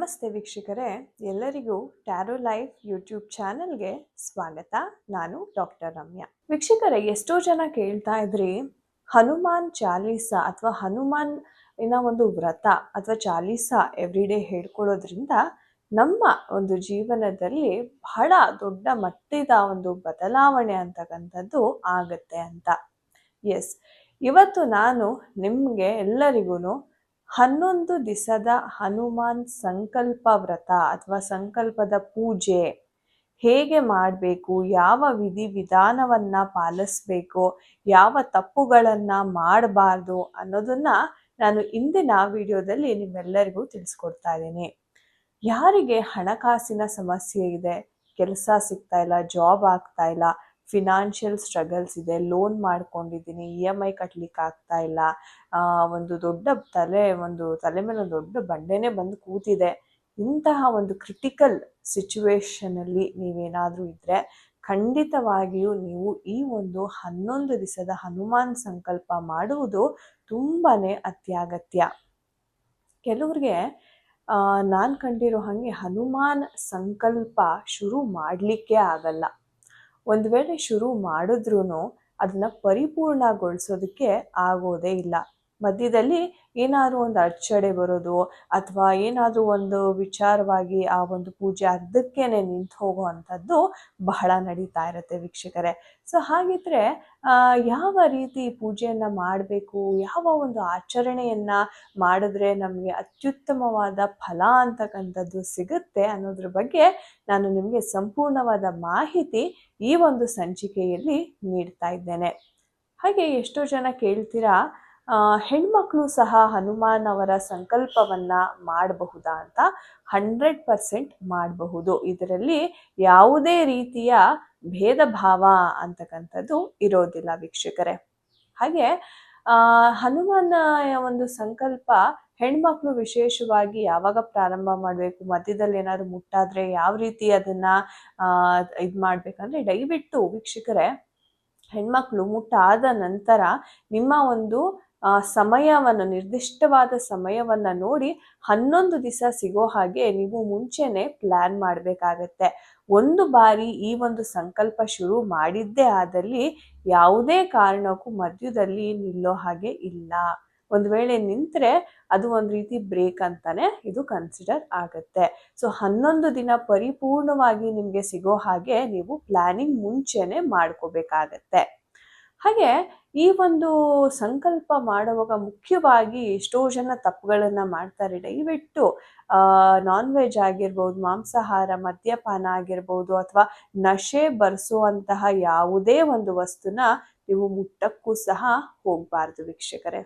ನಮಸ್ತೆ ವೀಕ್ಷಕರೇ, ಎಲ್ಲರಿಗೂ ಟ್ಯಾರೋ ಲೈಫ್ ಯೂಟ್ಯೂಬ್ ಚಾನೆಲ್ಗೆ ಸ್ವಾಗತ. ನಾನು ಡಾಕ್ಟರ್ ರಮ್ಯಾ. ವೀಕ್ಷಕರೇ, ಎಷ್ಟೋ ಜನ ಕೇಳ್ತಾ ಇದ್ರಿ ಹನುಮಾನ್ ಚಾಲೀಸ ಅಥವಾ ಹನುಮಾನ್ ಒಂದು ವ್ರತ ಅಥವಾ ಚಾಲೀಸ ಎವ್ರಿಡೇ ಹೇಳ್ಕೊಳ್ಳೋದ್ರಿಂದ ನಮ್ಮ ಒಂದು ಜೀವನದಲ್ಲಿ ಬಹಳ ದೊಡ್ಡ ಮಟ್ಟದ ಒಂದು ಬದಲಾವಣೆ ಅಂತಕ್ಕಂಥದ್ದು ಆಗತ್ತೆ ಅಂತ. ಎಸ್, ಇವತ್ತು ನಾನು ನಿಮಗೆ ಎಲ್ಲರಿಗೂ 11 ದಿವಸದ ಹನುಮಾನ್ ಸಂಕಲ್ಪ ವ್ರತ ಅಥವಾ ಸಂಕಲ್ಪದ ಪೂಜೆ ಹೇಗೆ ಮಾಡಬೇಕು, ಯಾವ ವಿಧಾನವನ್ನ ಪಾಲಿಸ್ಬೇಕು, ಯಾವ ತಪ್ಪುಗಳನ್ನ ಮಾಡಬಾರ್ದು ಅನ್ನೋದನ್ನ ನಾನು ಇಂದಿನ ವಿಡಿಯೋದಲ್ಲಿ ನಿಮ್ಮೆಲ್ಲರಿಗೂ ತಿಳಿಸ್ಕೊಡ್ತಾ ಇದ್ದೀನಿ. ಯಾರಿಗೆ ಹಣಕಾಸಿನ ಸಮಸ್ಯೆ ಇದೆ, ಕೆಲಸ ಸಿಗ್ತಾ ಇಲ್ಲ, ಜಾಬ್ ಆಗ್ತಾ ಇಲ್ಲ, ಫಿನಾನ್ಷಿಯಲ್ ಸ್ಟ್ರಗಲ್ಸ್ ಇದೆ, ಲೋನ್ ಮಾಡ್ಕೊಂಡಿದ್ದೀನಿ, EMI ಕಟ್ಲಿಕ್ಕೆ ಆಗ್ತಾ ಇಲ್ಲ, ಒಂದು ದೊಡ್ಡ ತಲೆ ಮೇಲೆ ಒಂದು ದೊಡ್ಡ ಬಂಡೆನೇ ಬಂದು ಕೂತಿದೆ, ಇಂತಹ ಒಂದು ಕ್ರಿಟಿಕಲ್ ಸಿಚುವೇಶನಲ್ಲಿ ನೀವೇನಾದರೂ ಇದ್ದರೆ ಖಂಡಿತವಾಗಿಯೂ ನೀವು ಈ ಒಂದು 11 ದಿವಸದ ಹನುಮಾನ್ ಸಂಕಲ್ಪ ಮಾಡುವುದು ತುಂಬಾ ಅತ್ಯಗತ್ಯ. ಕೆಲವ್ರಿಗೆ ನಾನು ಕಂಡಿರೋ ಹಾಗೆ ಹನುಮಾನ್ ಸಂಕಲ್ಪ ಶುರು ಮಾಡಲಿಕ್ಕೆ ಆಗಲ್ಲ. ಒಂದು ವೇಳೆ ಶುರು ಮಾಡಿದ್ರೂ ಅದನ್ನ ಪರಿಪೂರ್ಣಗೊಳಿಸೋದಕ್ಕೆ ಆಗೋದೇ ಇಲ್ಲ. ಮಧ್ಯದಲ್ಲಿ ಏನಾದರೂ ಒಂದು ಅಡಚಣೆ ಬರೋದು ಅಥವಾ ಏನಾದರೂ ಒಂದು ವಿಚಾರವಾಗಿ ಆ ಒಂದು ಪೂಜೆ ಅರ್ಧಕ್ಕೇನೆ ನಿಂತು ಹೋಗೋ ಅಂಥದ್ದು ಬಹಳ ನಡೀತಾ ಇರುತ್ತೆ ವೀಕ್ಷಕರೇ. ಸೊ ಹಾಗಿದ್ರೆ ಯಾವ ರೀತಿ ಪೂಜೆಯನ್ನು ಮಾಡಬೇಕು, ಯಾವ ಒಂದು ಆಚರಣೆಯನ್ನು ಮಾಡಿದ್ರೆ ನಮಗೆ ಅತ್ಯುತ್ತಮವಾದ ಫಲ ಅಂತಕ್ಕಂಥದ್ದು ಸಿಗುತ್ತೆ ಅನ್ನೋದ್ರ ಬಗ್ಗೆ ನಾನು ನಿಮಗೆ ಸಂಪೂರ್ಣವಾದ ಮಾಹಿತಿ ಈ ಒಂದು ಸಂಚಿಕೆಯಲ್ಲಿ ನೀಡ್ತಾ ಇದ್ದೇನೆ. ಹಾಗೆ ಎಷ್ಟೋ ಜನ ಕೇಳ್ತೀರಾ, ಹೆಣ್ಮಕ್ಳು ಸಹ ಹನುಮಾನ್ ಅವರ ಸಂಕಲ್ಪವನ್ನ ಮಾಡಬಹುದಾ ಅಂತ. 100% ಮಾಡಬಹುದು. ಇದರಲ್ಲಿ ಯಾವುದೇ ರೀತಿಯ ಭೇದ ಭಾವ ಅಂತಕ್ಕಂಥದ್ದು ಇರೋದಿಲ್ಲ ವೀಕ್ಷಕರೇ. ಹಾಗೆ ಹನುಮಾನ್ ಒಂದು ಸಂಕಲ್ಪ ಹೆಣ್ಮಕ್ಳು ವಿಶೇಷವಾಗಿ ಯಾವಾಗ ಪ್ರಾರಂಭ ಮಾಡಬೇಕು, ಮಧ್ಯದಲ್ಲಿ ಏನಾದ್ರು ಮುಟ್ಟಾದ್ರೆ ಯಾವ ರೀತಿ ಅದನ್ನ ಇದು ಮಾಡ್ಬೇಕಂದ್ರೆ, ದಯವಿಟ್ಟು ವೀಕ್ಷಕರೇ, ಹೆಣ್ಮಕ್ಳು ಮುಟ್ಟಾದ ನಂತರ ನಿಮ್ಮ ಒಂದು ಸಮಯವನ್ನು, ನಿರ್ದಿಷ್ಟವಾದ ಸಮಯವನ್ನ ನೋಡಿ 11 ದಿವಸ ಸಿಗೋ ಹಾಗೆ ನೀವು ಮುಂಚೆನೆ ಪ್ಲಾನ್ ಮಾಡಬೇಕಾಗತ್ತೆ. ಒಂದು ಬಾರಿ ಈ ಒಂದು ಸಂಕಲ್ಪ ಶುರು ಮಾಡಿದ್ದೇ ಆದಲ್ಲಿ ಯಾವುದೇ ಕಾರಣಕ್ಕೂ ಮಧ್ಯದಲ್ಲಿ ನಿಲ್ಲೋ ಹಾಗೆ ಇಲ್ಲ. ಒಂದು ವೇಳೆ ನಿಂತರೆ ಅದು ಒಂದು ರೀತಿ ಬ್ರೇಕ್ ಅಂತಾನೆ ಇದು ಕನ್ಸಿಡರ್ ಆಗುತ್ತೆ. ಸೊ 11 ದಿನ ಪರಿಪೂರ್ಣವಾಗಿ ನಿಮಗೆ ಸಿಗೋ ಹಾಗೆ ನೀವು ಪ್ಲಾನಿಂಗ್ ಮುಂಚೆನೆ ಮಾಡ್ಕೋಬೇಕಾಗತ್ತೆ. ಹಾಗೆ ಈ ಒಂದು ಸಂಕಲ್ಪ ಮಾಡುವಾಗ ಮುಖ್ಯವಾಗಿ ಎಷ್ಟೋ ಜನ ತಪ್ಪುಗಳನ್ನ ಮಾಡ್ತಾರೆ. ದಯವಿಟ್ಟು ನಾನ್ ವೆಜ್ ಆಗಿರ್ಬೋದು, ಮಾಂಸಾಹಾರ, ಮದ್ಯಪಾನ ಆಗಿರ್ಬೋದು ಅಥವಾ ನಶೆ ಬರೆಸುವಂತಹ ಯಾವುದೇ ಒಂದು ವಸ್ತುನ ನೀವು ಮುಟ್ಟಕ್ಕೂ ಸಹ ಹೋಗಬಾರ್ದು ವೀಕ್ಷಕರೇ.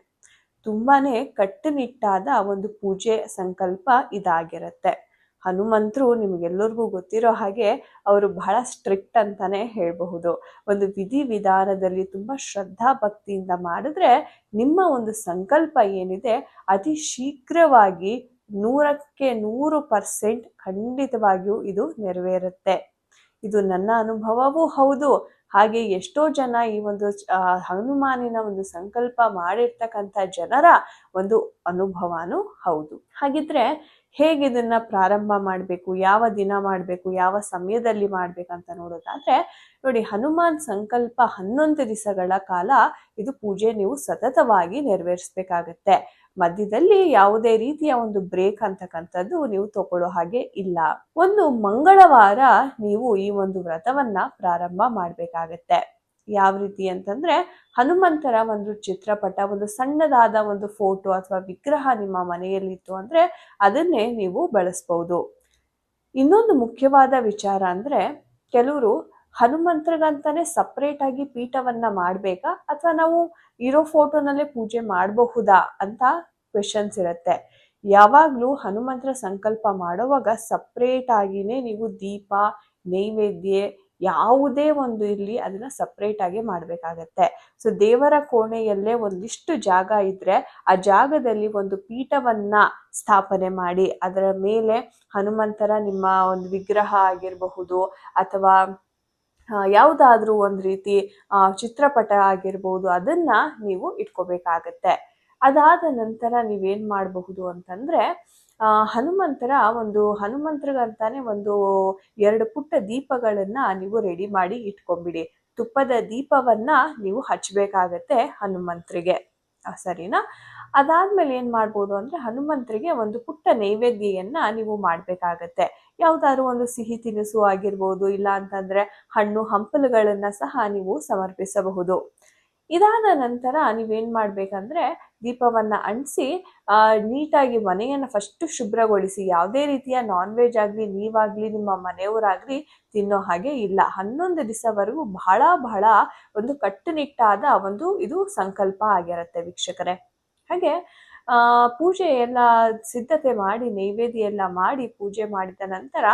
ತುಂಬಾನೇ ಕಟ್ಟುನಿಟ್ಟಾದ ಒಂದು ಪೂಜೆ ಸಂಕಲ್ಪ ಇದಾಗಿರುತ್ತೆ. ಹನುಮಂತರು ನಿಮಗೆಲ್ಲರಿಗೂ ಗೊತ್ತಿರೋ ಹಾಗೆ ಅವರು ಬಹಳ ಸ್ಟ್ರಿಕ್ಟ್ ಅಂತಾನೆ ಹೇಳಬಹುದು. ಒಂದು ವಿಧಾನದಲ್ಲಿ ತುಂಬಾ ಶ್ರದ್ಧಾ ಭಕ್ತಿಯಿಂದ ಮಾಡಿದ್ರೆ ನಿಮ್ಮ ಒಂದು ಸಂಕಲ್ಪ ಏನಿದೆ ಅತಿ ಶೀಘ್ರವಾಗಿ 100ಕ್ಕೆ 100% ಖಂಡಿತವಾಗಿಯೂ ಇದು ನೆರವೇರುತ್ತೆ. ಇದು ನನ್ನ ಅನುಭವವೂ ಹೌದು. ಹಾಗೆ ಎಷ್ಟೋ ಜನ ಈ ಒಂದು ಹನುಮಾನಿನ ಒಂದು ಸಂಕಲ್ಪ ಮಾಡಿರ್ತಕ್ಕಂಥ ಜನರ ಒಂದು ಅನುಭವನೂ ಹೌದು. ಹಾಗಿದ್ರೆ ಹೇಗೆ ಇದನ್ನ ಪ್ರಾರಂಭ ಮಾಡಬೇಕು, ಯಾವ ದಿನ ಮಾಡಬೇಕು, ಯಾವ ಸಮಯದಲ್ಲಿ ಮಾಡ್ಬೇಕಂತ ನೋಡೋದಾದ್ರೆ ನೋಡಿ, ಹನುಮಾನ್ ಸಂಕಲ್ಪ 11 ದಿವಸಗಳ ಕಾಲ ಇದು ಪೂಜೆ ನೀವು ಸತತವಾಗಿ ನೆರವೇರಿಸಬೇಕಾಗತ್ತೆ. ಮಧ್ಯದಲ್ಲಿ ಯಾವುದೇ ರೀತಿಯ ಒಂದು ಬ್ರೇಕ್ ಅಂತಕ್ಕಂಥದ್ದು ನೀವು ತಗೊಳ್ಳೋ ಹಾಗೆ ಇಲ್ಲ. ಒಂದು ಮಂಗಳವಾರ ನೀವು ಈ ಒಂದು ವ್ರತವನ್ನ ಪ್ರಾರಂಭ ಮಾಡ್ಬೇಕಾಗತ್ತೆ. ಯಾವ ರೀತಿ ಅಂತಂದ್ರೆ, ಹನುಮಂತರ ಒಂದು ಚಿತ್ರಪಟ, ಒಂದು ಸಣ್ಣದಾದ ಒಂದು ಫೋಟೋ ಅಥವಾ ವಿಗ್ರಹ ನಿಮ್ಮ ಮನೆಯಲ್ಲಿತ್ತು ಅಂದ್ರೆ ಅದನ್ನೇ ನೀವು ಬಳಸಬಹುದು. ಇನ್ನೊಂದು ಮುಖ್ಯವಾದ ವಿಚಾರ ಅಂದ್ರೆ, ಕೆಲವರು ಹನುಮಂತರಿಗಂತಾನೆ ಸಪ್ರೇಟ್ ಆಗಿ ಪೀಠವನ್ನ ಮಾಡ್ಬೇಕಾ ಅಥವಾ ನಾವು ಇರೋ ಫೋಟೋನಲ್ಲೇ ಪೂಜೆ ಮಾಡಬಹುದಾ ಅಂತ ಕ್ವೆಶನ್ಸ್ ಇರುತ್ತೆ. ಯಾವಾಗ್ಲೂ ಹನುಮಂತರ ಸಂಕಲ್ಪ ಮಾಡುವಾಗ ಸಪ್ರೇಟ್ ಆಗಿನೇ ನೀವು ದೀಪ, ನೈವೇದ್ಯ ಯಾವುದೇ ಒಂದು ಇರಲಿ ಅದನ್ನ ಸಪ್ರೇಟ್ ಆಗಿ ಮಾಡಬೇಕಾಗತ್ತೆ. ಸೊ ದೇವರ ಕೋಣೆಯಲ್ಲೇ ಒಂದಿಷ್ಟು ಜಾಗ ಇದ್ರೆ ಆ ಜಾಗದಲ್ಲಿ ಒಂದು ಪೀಠವನ್ನ ಸ್ಥಾಪನೆ ಮಾಡಿ ಅದರ ಮೇಲೆ ಹನುಮಂತರ ನಿಮ್ಮ ಒಂದು ವಿಗ್ರಹ ಆಗಿರಬಹುದು ಅಥವಾ ಯಾವುದಾದ್ರೂ ಒಂದು ರೀತಿ ಚಿತ್ರಪಟ ಆಗಿರ್ಬೋದು, ಅದನ್ನ ನೀವು ಇಟ್ಕೋಬೇಕಾಗತ್ತೆ. ಅದಾದ ನಂತರ ನೀವೇನ್ ಮಾಡಬಹುದು ಅಂತಂದ್ರೆ, ಹನುಮಂತರ ಹನುಮಂತರಿಗಂತಾನೆ ಒಂದು 2 ಪುಟ್ಟ ದೀಪಗಳನ್ನ ನೀವು ರೆಡಿ ಮಾಡಿ ಇಟ್ಕೊಂಡ್ಬಿಡಿ. ತುಪ್ಪದ ದೀಪವನ್ನ ನೀವು ಹಚ್ಬೇಕಾಗತ್ತೆ ಹನುಮಂತರಿಗೆ, ಸರಿನಾ? ಅದಾದ್ಮೇಲೆ ಏನ್ ಮಾಡ್ಬೋದು ಅಂದ್ರೆ ಹನುಮಂತರಿಗೆ ಒಂದು ಪುಟ್ಟ ನೈವೇದ್ಯನ್ನ ನೀವು ಮಾಡ್ಬೇಕಾಗತ್ತೆ. ಯಾವ್ದಾದ್ರು ಒಂದು ಸಿಹಿ ತಿನಿಸು ಆಗಿರ್ಬೋದು, ಇಲ್ಲ ಅಂತಂದ್ರೆ ಹಣ್ಣು ಹಂಪಲುಗಳನ್ನ ಸಹ ನೀವು ಸಮರ್ಪಿಸಬಹುದು. ಇದಾದ ನಂತರ ನೀವೇನ್ ಮಾಡ್ಬೇಕಂದ್ರೆ ದೀಪವನ್ನ ಅಂಟಿಸಿ ನೀಟಾಗಿ ಮನೆಯನ್ನ ಫಸ್ಟ್ ಶುಭ್ರಗೊಳಿಸಿ. ಯಾವುದೇ ರೀತಿಯ ನಾನ್ ವೆಜ್ ಆಗ್ಲಿ ನೀವಾಗ್ಲಿ ನಿಮ್ಮ ಮನೆಯವರಾಗ್ಲಿ ತಿನ್ನೋ ಹಾಗೆ ಇಲ್ಲ. 11 ದಿವಸವರೆಗೂ ಬಹಳ ಬಹಳ ಒಂದು ಕಟ್ಟುನಿಟ್ಟಾದ ಇದು ಸಂಕಲ್ಪ ಆಗಿರತ್ತೆ ವೀಕ್ಷಕರೇ. ಹಾಗೆ ಪೂಜೆ ಎಲ್ಲ ಸಿದ್ಧತೆ ಮಾಡಿ ನೈವೇದ್ಯ ಎಲ್ಲ ಮಾಡಿ ಪೂಜೆ ಮಾಡಿದ ನಂತರ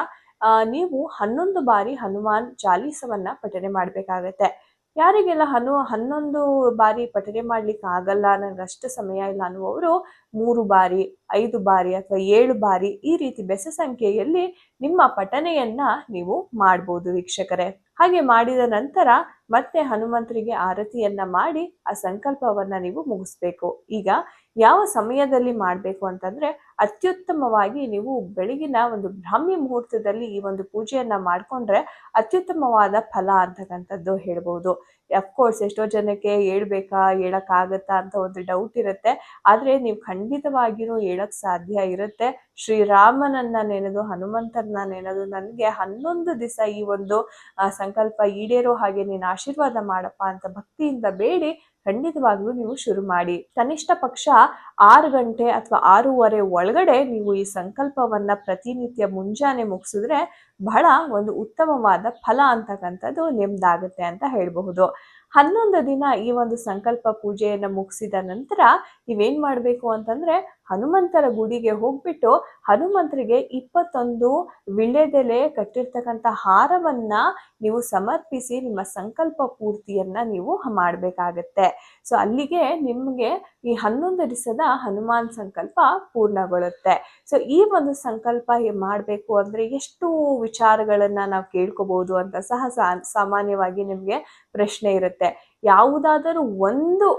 ನೀವು 11 ಬಾರಿ ಹನುಮಾನ್ ಚಾಲೀಸವನ್ನ ಪಠನೆ ಮಾಡ್ಬೇಕಾಗತ್ತೆ. ಯಾರಿಗೆಲ್ಲ 11 ಬಾರಿ ಪಠನೆ ಮಾಡ್ಲಿಕ್ಕೆ ಆಗಲ್ಲ, ನನಗೆ ಅಷ್ಟು ಸಮಯ ಇಲ್ಲ ಅನ್ನುವವರು 3 ಬಾರಿ 5 ಬಾರಿ ಅಥವಾ 7 ಬಾರಿ ಈ ರೀತಿ ಬೆಸ ಸಂಖ್ಯೆಯಲ್ಲಿ ನಿಮ್ಮ ಪಠನೆಯನ್ನ ನೀವು ಮಾಡ್ಬೋದು ವೀಕ್ಷಕರೇ. ಹಾಗೆ ಮಾಡಿದ ನಂತರ ಮತ್ತೆ ಹನುಮಂತರಿಗೆ ಆರತಿಯನ್ನ ಮಾಡಿ ಆ ಸಂಕಲ್ಪವನ್ನ ನೀವು ಮುಗಿಸ್ಬೇಕು. ಈಗ ಯಾವ ಸಮಯದಲ್ಲಿ ಮಾಡ್ಬೇಕು ಅಂತಂದ್ರೆ ಅತ್ಯುತ್ತಮವಾಗಿ ನೀವು ಬೆಳಗಿನ ಒಂದು ಬ್ರಾಹ್ಮಿ ಮುಹೂರ್ತದಲ್ಲಿ ಈ ಒಂದು ಪೂಜೆಯನ್ನ ಮಾಡ್ಕೊಂಡ್ರೆ ಅತ್ಯುತ್ತಮವಾದ ಫಲ ಅಂತಕ್ಕಂಥದ್ದು ಹೇಳ್ಬೋದು. ಅಫ್ಕೋರ್ಸ್ ಎಷ್ಟೋ ಜನಕ್ಕೆ ಹೇಳಕ್ಕಾಗತ್ತಾ ಅಂತ ಒಂದು ಡೌಟ್ ಇರುತ್ತೆ. ಆದ್ರೆ ನೀವು ಖಂಡಿತವಾಗಿಯೂ ಹೇಳಕ್ ಸಾಧ್ಯ ಇರುತ್ತೆ. ಶ್ರೀರಾಮನನ್ನ ನೆನೆದು ಹನುಮಂತರನ್ನ ನೆನೆದು ನನಗೆ 11 ದಿವಸ ಈ ಒಂದು ಸಂಕಲ್ಪ ಈಡೇರೋ ಹಾಗೆ ನೀನು ಆಶೀರ್ವಾದ ಮಾಡಪ್ಪ ಅಂತ ಭಕ್ತಿಯಿಂದ ಬೇಡಿ ಖಂಡಿತವಾಗ್ಲೂ ನೀವು ಶುರು ಮಾಡಿ. ಕನಿಷ್ಠ ಪಕ್ಷ 6 ಗಂಟೆ ಅಥವಾ 6:30 ಒಳಗಡೆ ನೀವು ಈ ಸಂಕಲ್ಪವನ್ನ ಪ್ರತಿನಿತ್ಯ ಮುಂಜಾನೆ ಮುಗಿಸಿದ್ರೆ ಬಹಳ ಒಂದು ಉತ್ತಮವಾದ ಫಲ ಅಂತಕ್ಕಂಥದ್ದು ನಿಮ್ದಾಗುತ್ತೆ ಅಂತ ಹೇಳಬಹುದು. 11 ದಿನ ಈ ಒಂದು ಸಂಕಲ್ಪ ಪೂಜೆಯನ್ನ ಮುಗಿಸಿದ ನಂತರ ನೀವೇನ್ ಮಾಡ್ಬೇಕು ಅಂತಂದ್ರೆ ಹನುಮಂತರ ಗುಡಿಗೆ ಹೋಗ್ಬಿಟ್ಟು ಹನುಮಂತರಿಗೆ 21 ವಿಳ್ಯದೆಲೆ ಕಟ್ಟಿರ್ತಕ್ಕಂಥ ಹಾರವನ್ನ ನೀವು ಸಮರ್ಪಿಸಿ ನಿಮ್ಮ ಸಂಕಲ್ಪ ಪೂರ್ತಿಯನ್ನ ನೀವು ಮಾಡ್ಬೇಕಾಗತ್ತೆ. ಸೊ ಅಲ್ಲಿಗೆ ನಿಮ್ಗೆ ಈ 11 ದಿವಸದ ಹನುಮಾನ್ ಸಂಕಲ್ಪ ಪೂರ್ಣಗೊಳ್ಳುತ್ತೆ. ಸೊ ಈ ಒಂದು ಸಂಕಲ್ಪ ಮಾಡ್ಬೇಕು ಅಂದ್ರೆ ಎಷ್ಟು ವಿಚಾರಗಳನ್ನ ನಾವು ಕೇಳ್ಕೋಬಹುದು ಅಂತ ಸಹ ಸಾಮಾನ್ಯವಾಗಿ ನಿಮ್ಗೆ ಪ್ರಶ್ನೆ ಇರುತ್ತೆ. ಯಾವುದಾದರೂ ಒಂದು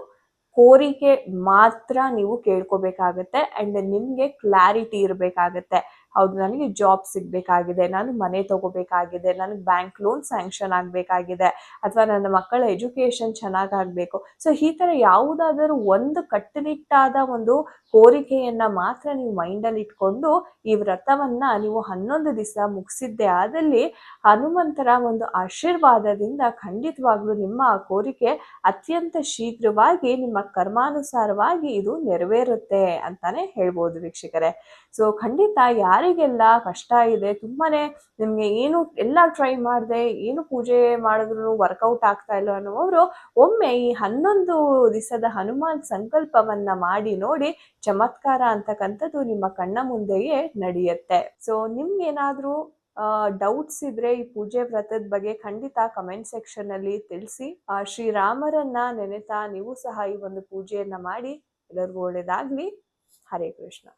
ಕೋರಿಕೆ ಮಾತ್ರ ನೀವು ಕೇಳ್ಕೋಬೇಕಾಗತ್ತೆ ಅಂಡ್ ನಿಮ್ಗೆ ಕ್ಲಾರಿಟಿ ಇರಬೇಕಾಗತ್ತೆ. ಹೌದು, ನನಗೆ ಜಾಬ್ ಸಿಗ್ಬೇಕಾಗಿದೆ, ನಾನು ಮನೆ ತಗೋಬೇಕಾಗಿದೆ, ನನಗೆ ಬ್ಯಾಂಕ್ ಲೋನ್ ಸ್ಯಾಂಕ್ಷನ್ ಆಗ್ಬೇಕಾಗಿದೆ, ಅಥವಾ ನನ್ನ ಮಕ್ಕಳ ಎಜುಕೇಶನ್ ಚೆನ್ನಾಗಾಗ್ಬೇಕು. ಸೊ ಈ ತರ ಯಾವುದಾದರೂ ಒಂದು ಕಟ್ಟುನಿಟ್ಟಾದ ಒಂದು ಕೋರಿಕೆಯನ್ನ ಮಾತ್ರ ನೀವು ಮೈಂಡಲ್ಲಿ ಇಟ್ಕೊಂಡು ಈ ವ್ರತವನ್ನ ನೀವು 11 ದಿವಸ ಮುಗಿಸಿದ್ದೆ ಆದಲ್ಲಿ ಹನುಮಂತರ ಒಂದು ಆಶೀರ್ವಾದದಿಂದ ಖಂಡಿತವಾಗ್ಲೂ ನಿಮ್ಮ ಆ ಕೋರಿಕೆ ಅತ್ಯಂತ ಶೀಘ್ರವಾಗಿ ನಿಮ್ಮ ಕರ್ಮಾನುಸಾರವಾಗಿ ಇದು ನೆರವೇರುತ್ತೆ ಅಂತಾನೆ ಹೇಳ್ಬೋದು ವೀಕ್ಷಕರೇ. ಸೊ ಖಂಡಿತ ಯಾರಿಗೆಲ್ಲ ಕಷ್ಟ ಇದೆ, ತುಂಬಾನೇ ನಿಮ್ಗೆ ಎಲ್ಲ ಟ್ರೈ ಮಾಡಿದೆ, ಏನು ಪೂಜೆ ಮಾಡಿದ್ರು ವರ್ಕೌಟ್ ಆಗ್ತಾ ಇಲ್ಲ ಅನ್ನುವರು ಒಮ್ಮೆ ಈ 11 ದಿವಸದ ಹನುಮಾನ್ ಸಂಕಲ್ಪವನ್ನ ಮಾಡಿ ನೋಡಿ. ಚಮತ್ಕಾರ ಅಂತಕ್ಕಂಥದ್ದು ನಿಮ್ಮ ಕಣ್ಣ ಮುಂದೆಯೇ ನಡೆಯುತ್ತೆ. ಸೊ ನಿಮ್ಗೇನಾದ್ರೂ ಡೌಟ್ಸ್ ಇದ್ರೆ ಈ ಪೂಜೆ ವ್ರತದ ಬಗ್ಗೆ ಖಂಡಿತ ಕಮೆಂಟ್ ಸೆಕ್ಷನ್ ಅಲ್ಲಿ ತಿಳಿಸಿ. ಶ್ರೀರಾಮರನ್ನ ನೆನೆತಾ ನೀವು ಸಹ ಈ ಒಂದು ಪೂಜೆಯನ್ನ ಮಾಡಿ. ಎಲ್ಲರಿಗೂ ಒಳ್ಳೇದಾಗ್ಲಿ. ಹರೇ ಕೃಷ್ಣ.